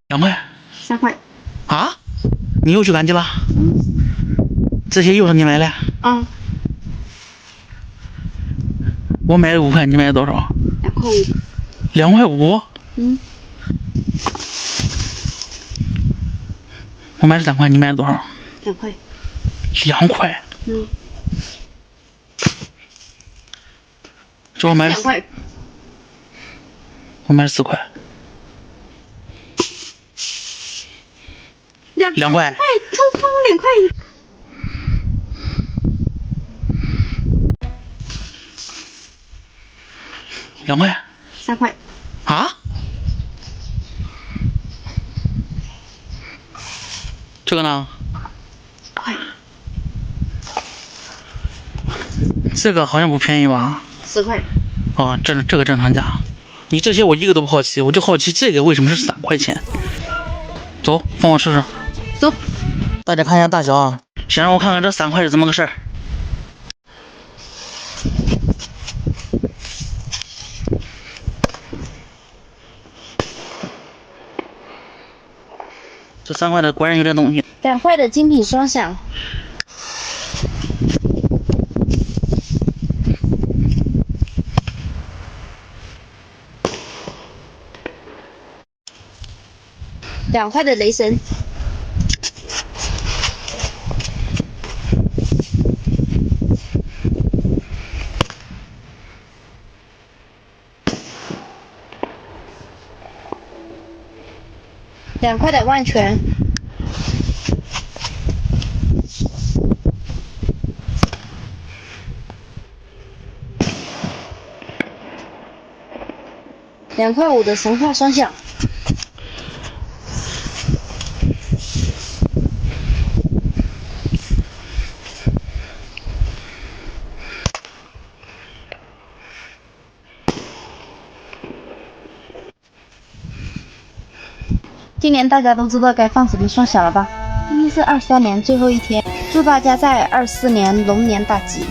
2块3块。啊？你又去赶集了？这些又是你买的？嗯。我买的5块，你买的多少2块5。2块5？嗯。我买的3块，你买的多少2块。2块。嗯。这我买的2块。我买的4块。2块。哎，通通2块。2块。3块。啊？这个呢？块。这个好像不便宜吧4块。哦，这个正常价。你这些我一个都不好奇，我就好奇这个为什么是3块钱。走，帮我试试。走。大家看一下大小啊，先让我看看这3块是怎么个事儿。这3块的果然有点东西。2块的精品双响。2块的雷神。2块的万全。2块5的神话双响。今年大家都知道该放什么双响了吧？今天是23年最后一天，祝大家在24年龙年大吉。